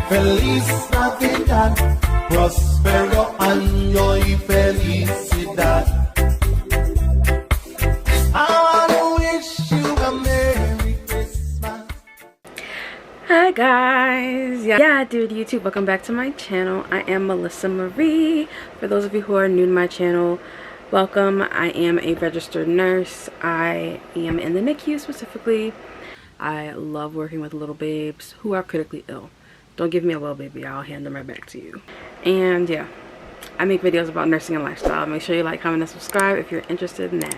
Feliz Navidad, prospero año y felicidad. I wanna wish you a Merry Christmas. Hi guys, yeah dude, YouTube, welcome back to my channel. I am MelisaMarie. For those of you who are new to my channel, welcome. I am a registered nurse. I am in the NICU specifically. I love working with little babes who are critically ill. Don't give me a well baby, I'll hand them right back to you. And yeah, I make videos about nursing and lifestyle. Make sure you like, comment, and subscribe if you're interested in that.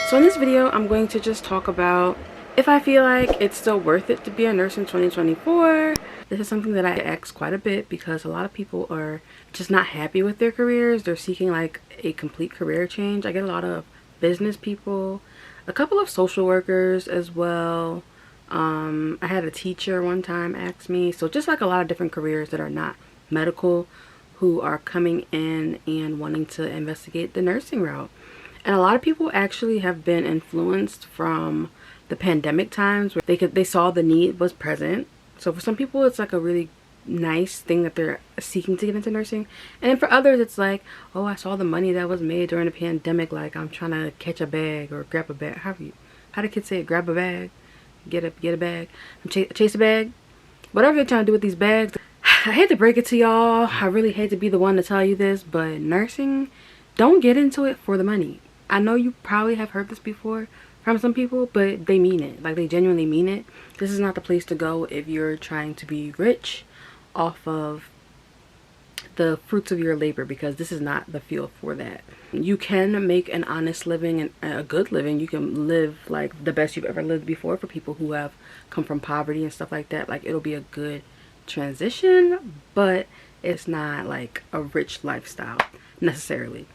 So in this video, I'm going to just talk about if I feel like it's still worth it to be a nurse in 2024. This is something that I ask quite a bit because a lot of people are just not happy with their careers. They're seeking like a complete career change. I get a lot of business people, a couple of social workers as well. I had a teacher one time ask me, so just like a lot of different careers that are not medical, who are coming in and wanting to investigate the nursing route. And a lot of people actually have been influenced from the pandemic times where they saw the need was present. So for some people it's like a really nice thing that they're seeking to get into nursing, and then for others it's like, oh, I saw the money that was made during the pandemic, like I'm trying to catch a bag or grab a bag. How do kids say it? Grab a bag, get a bag, chase a bag, whatever they're trying to do with these bags. I hate to break it to y'all, I really hate to be the one to tell you this, but nursing, don't get into it for the money. I know you probably have heard this before from some people, but they mean it. Like, they genuinely mean it. This is not the place to go if you're trying to be rich off of the fruits of your labor, because this is not the field for that. You can make an honest living and a good living. You can live like the best you've ever lived before for people who have come from poverty and stuff like that. Like, it'll be a good transition, but it's not like a rich lifestyle necessarily.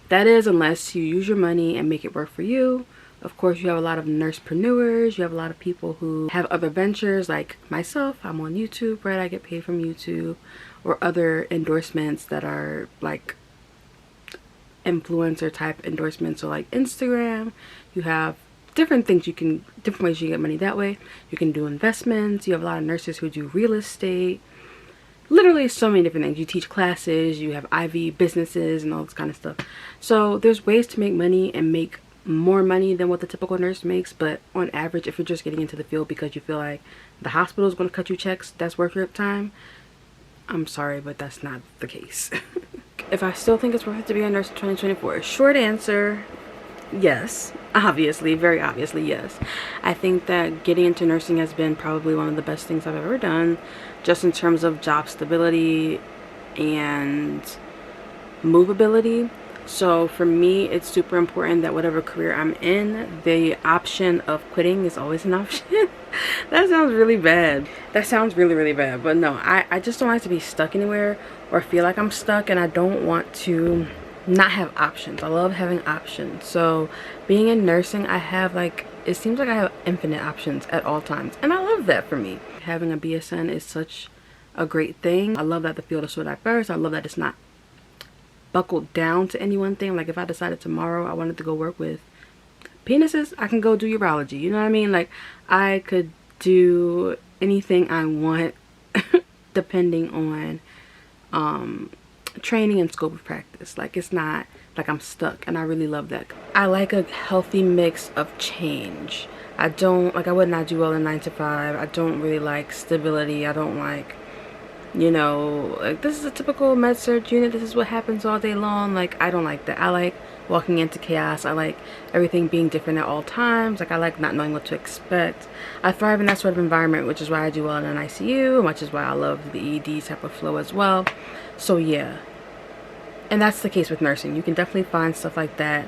That is, unless you use your money and make it work for you. Of course, you have a lot of nursepreneurs. You have a lot of people who have other ventures, like myself. I'm on YouTube, right? I get paid from YouTube, or other endorsements that are like influencer type endorsements, so like Instagram. You have different things different ways you get money that way. You can do investments. You have a lot of nurses who do real estate. Literally so many different things. You teach classes, you have IV businesses and all this kind of stuff. So there's ways to make money and make more money than what the typical nurse makes, but on average, if you're just getting into the field because you feel like the hospital is going to cut you checks that's worth your time, I'm sorry, but that's not the case. If I still think it's worth it to be a nurse in 2024, short answer, yes. Obviously, very obviously, yes. I think that getting into nursing has been probably one of the best things I've ever done, just in terms of job stability and movability. So for me, it's super important that whatever career I'm in, the option of quitting is always an option. That sounds really bad. That sounds really, really bad. But no, I just don't like to be stuck anywhere or feel like I'm stuck, and I don't want to not have options. I love having options. So being in nursing, I have like, it seems like I have infinite options at all times, and I love that for me. Having a BSN is such a great thing. I love that the field is so diverse. I love that it's not buckled down to any one thing. Like, if I decided tomorrow I wanted to go work with penises, I can go do urology, you know what I mean? Like, I could do anything I want depending on training and scope of practice. Like, it's not like I'm stuck, and I really love that. I like a healthy mix of change. I would not do well in 9 to 5. I don't really like stability. I don't like, you know, like, this is a typical med surg unit, this is what happens all day long. Like, I don't like that. I like walking into chaos. I like everything being different at all times. Like, I like not knowing what to expect. I thrive in that sort of environment, which is why I do well in an ICU, which is why I love the ED type of flow as well. So yeah, and that's the case with nursing. You can definitely find stuff like that,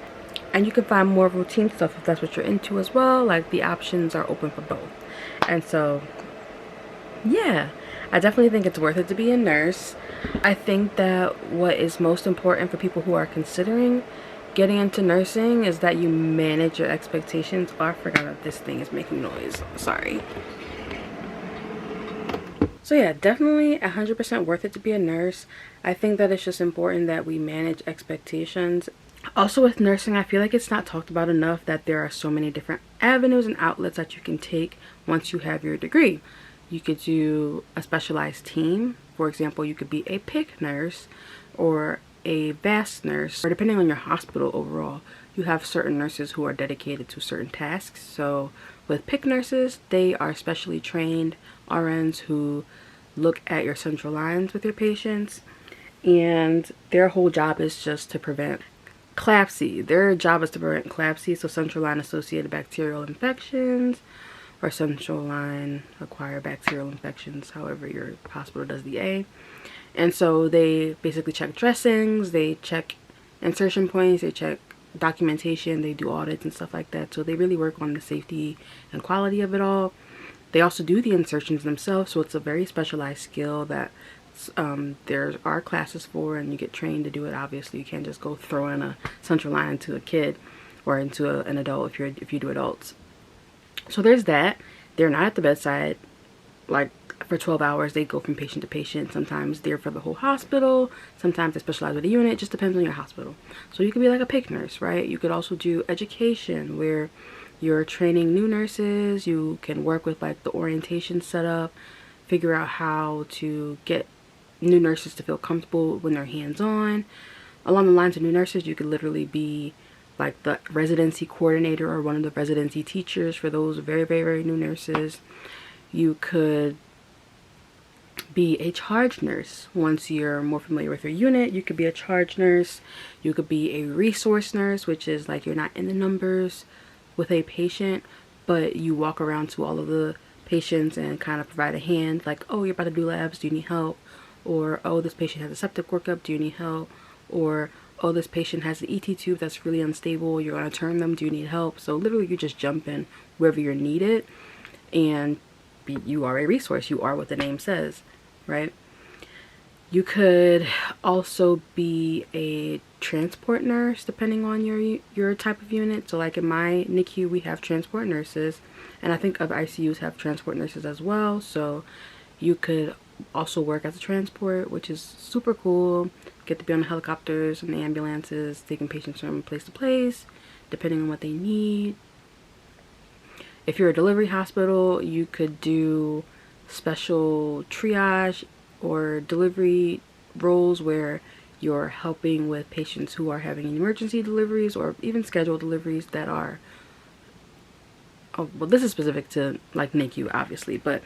and you can find more routine stuff if that's what you're into as well. Like, the options are open for both. And so yeah, I definitely think it's worth it to be a nurse. I think that what is most important for people who are considering getting into nursing is that you manage your expectations. Oh, I forgot that this thing is making noise. Sorry. So yeah, definitely 100% worth it to be a nurse. I think that it's just important that we manage expectations. Also with nursing, I feel like it's not talked about enough that there are so many different avenues and outlets that you can take once you have your degree. You could do a specialized team. For example, you could be a PIC nurse or a VAS nurse, or depending on your hospital overall, you have certain nurses who are dedicated to certain tasks. So with PIC nurses, they are specially trained RNs who look at your central lines with your patients, and their whole job is just to prevent CLABSI. Their job is to prevent CLABSI, so central line associated bacterial infections or central line acquired bacterial infections, however your hospital does the A. And so they basically check dressings, they check insertion points, they check documentation, they do audits and stuff like that. So they really work on the safety and quality of it all. They also do the insertions themselves, so it's a very specialized skill that there are classes for, and you get trained to do it. Obviously, you can't just go throw in a central line into a kid or into an adult if you do adults. So there's that. They're not at the bedside like for 12 hours. They go from patient to patient. Sometimes they're for the whole hospital. Sometimes they specialize with a unit. It just depends on your hospital. So you could be like a PIC nurse, right? You could also do education where you're training new nurses. You can work with like the orientation setup, figure out how to get new nurses to feel comfortable when they're hands-on. Along the lines of new nurses, you could literally be like the residency coordinator or one of the residency teachers for those very, very, very new nurses. You could be a charge nurse. Once you're more familiar with your unit, you could be a charge nurse. You could be a resource nurse, which is like you're not in the numbers with a patient, but you walk around to all of the patients and kind of provide a hand, like, oh, you're about to do labs, do you need help? Or, oh, this patient has a septic workup, do you need help? Or, oh, this patient has an ET tube that's really unstable, you're going to turn them, do you need help? So literally you just jump in wherever you're needed, and you are a resource. You are what the name says, right? You could also be a transport nurse depending on your type of unit. So like in my NICU, we have transport nurses, and I think other ICUs have transport nurses as well. So you could also work as a transport, which is super cool. Get to be on the helicopters and the ambulances, taking patients from place to place, depending on what they need. If you're a delivery hospital, you could do special triage or delivery roles where you're helping with patients who are having emergency deliveries or even scheduled deliveries that are, oh, well, this is specific to like NICU obviously, but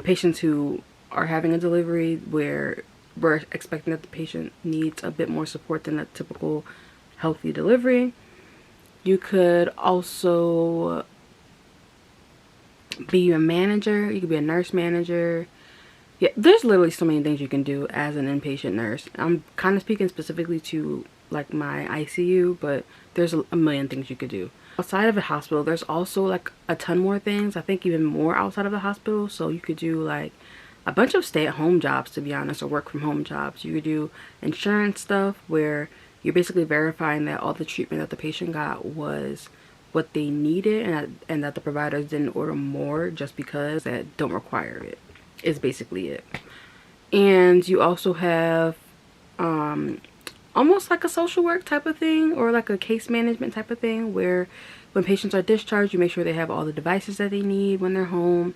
patients who are having a delivery where we're expecting that the patient needs a bit more support than a typical healthy delivery. You could also be a manager. You could be a nurse manager. Yeah, there's literally so many things you can do as an inpatient nurse. I'm kind of speaking specifically to like my ICU, but there's a million things you could do. Outside of the hospital, there's also like a ton more things. I think even more outside of the hospital. So you could do like a bunch of stay-at-home jobs, to be honest, or work-from-home jobs. You could do insurance stuff where you're basically verifying that all the treatment that the patient got was what they needed, and that the providers didn't order more just because that don't require it, is basically it. And you also have almost like a social work type of thing, or like a case management type of thing, where when patients are discharged, you make sure they have all the devices that they need when they're home,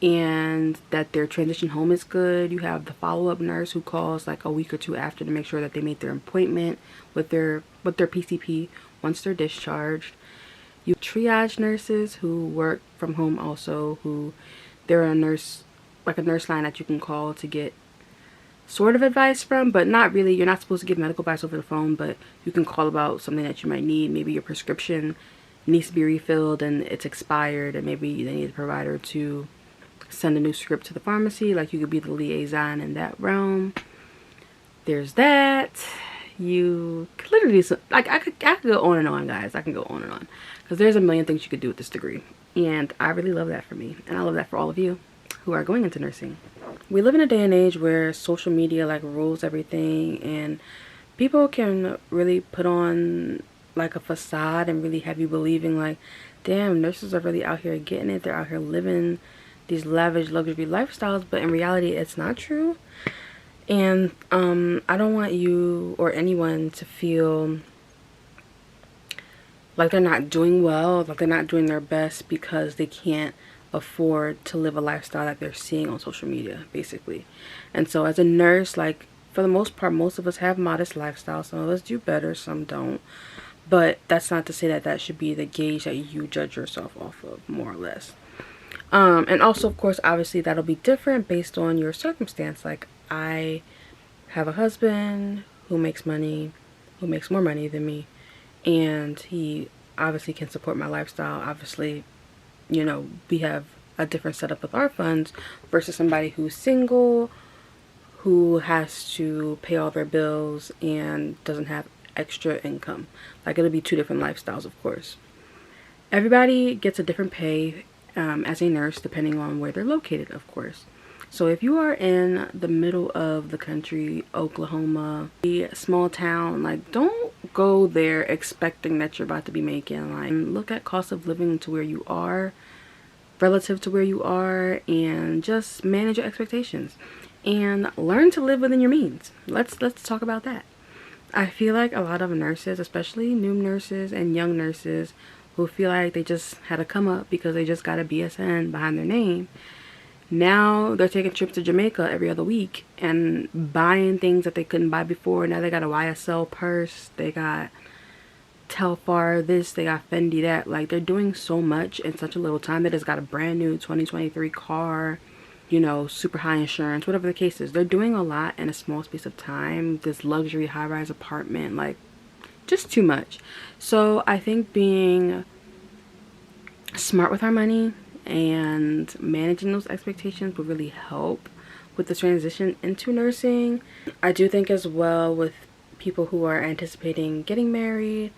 and that their transition home is good. You have the follow-up nurse who calls like a week or two after to make sure that they made their appointment with their PCP once they're discharged. You triage nurses who work from home also, who they're a nurse, like a nurse line that you can call to get sort of advice from, but not really. You're not supposed to give medical advice over the phone, but you can call about something that you might need. Maybe your prescription needs to be refilled and it's expired, and maybe they need the provider to send a new script to the pharmacy. Like, you could be the liaison in that realm. There's that. You could literally do like I could go on and on, guys. I can go on and on because there's a million things you could do with this degree, and I really love that for me, and I love that for all of you who are going into nursing. We live in a day and age where social media like rules everything, and people can really put on like a facade and really have you believing like, damn, nurses are really out here getting it. They're out here living these lavish luxury lifestyles, but in reality it's not true. And I don't want you or anyone to feel like they're not doing well, like they're not doing their best because they can't afford to live a lifestyle that they're seeing on social media, basically. And so as a nurse, like, for the most part, most of us have modest lifestyles. Some of us do better, some don't. But that's not to say that that should be the gauge that you judge yourself off of, more or less. And also, of course, obviously that'll be different based on your circumstance. Like, I have a husband who makes money, who makes more money than me, and he obviously can support my lifestyle. Obviously, you know, we have a different setup with our funds versus somebody who's single, who has to pay all their bills and doesn't have extra income. Like, it'll be two different lifestyles, of course. Everybody gets a different pay as a nurse depending on where they're located, of course. So if you are in the middle of the country, Oklahoma, a small town, like, don't go there expecting that you're about to be making, like, look at cost of living to where you are, relative to where you are, and just manage your expectations and learn to live within your means. Let's talk about that. I feel like a lot of nurses, especially new nurses and young nurses, who feel like they just had to come up because they just got a BSN behind their name, now they're taking trips to Jamaica every other week and buying things that they couldn't buy before. Now they got a YSL purse, they got Telfar this, they got Fendi that. Like, they're doing so much in such a little time. They just got a brand new 2023 car, you know, super high insurance, whatever the case is. They're doing a lot in a small space of time. This luxury high-rise apartment, like, just too much. So I think being smart with our money and managing those expectations will really help with the transition into nursing. I do think as well, with people who are anticipating getting married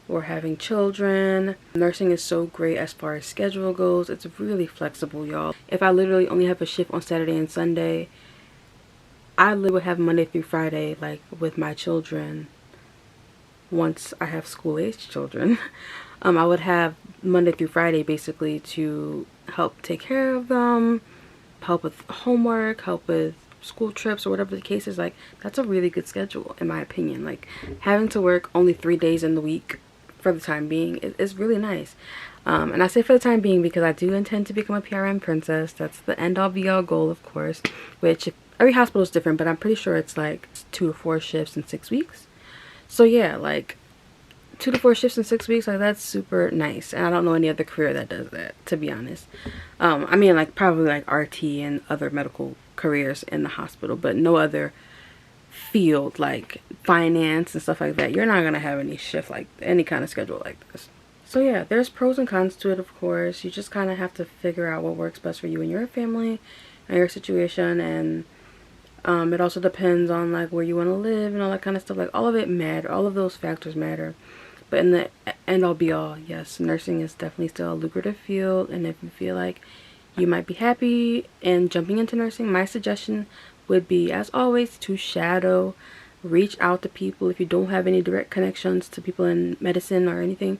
or having children, nursing is so great as far as schedule goes. It's really flexible, y'all. If I literally only have a shift on Saturday and Sunday, I would have Monday through Friday, like, with my children. Once I have school-aged children, I would have Monday through Friday basically to help take care of them, help with homework, help with school trips, or whatever the case is. Like, that's a really good schedule in my opinion. Like, having to work only 3 days in the week for the time being is really nice. And I say for the time being because I do intend to become a PRN princess. That's the end-all be-all goal, of course, which every hospital is different, but I'm pretty sure it's like 2 to 4 shifts in 6 weeks. So yeah, like 2 to 4 shifts in 6 weeks, like, that's super nice. And I don't know any other career that does that, to be honest. I mean, like, probably like RT and other medical careers in the hospital, but no other field like finance and stuff like that. You're not gonna have any shift, like any kind of schedule like this. So yeah, there's pros and cons to it, of course. You just kind of have to figure out what works best for you and your family and your situation. And it also depends on, like, where you want to live and all that kind of stuff. Like, all of it matter, all of those factors matter. But in the end all be all, yes, nursing is definitely still a lucrative field. And if you feel like you might be happy in jumping into nursing, my suggestion would be, as always, to shadow, reach out to people. If you don't have any direct connections to people in medicine or anything,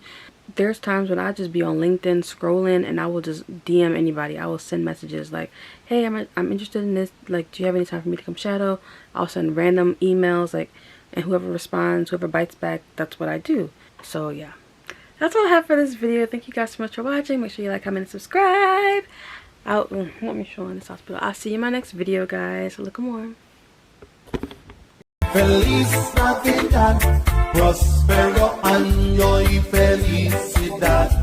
there's times when I just be on LinkedIn scrolling and I will just DM anybody. I will send messages like, hey, I'm interested in this, like, do you have any time for me to come shadow? I'll send random emails, like, and whoever responds, whoever bites back, that's what I do. So yeah, that's all I have for this video. Thank you guys so much for watching. Make sure you like, comment, and subscribe. Let me show in this hospital. I'll see you in my next video, guys. Look more. Feliz Navidad, prospero año y felicidad.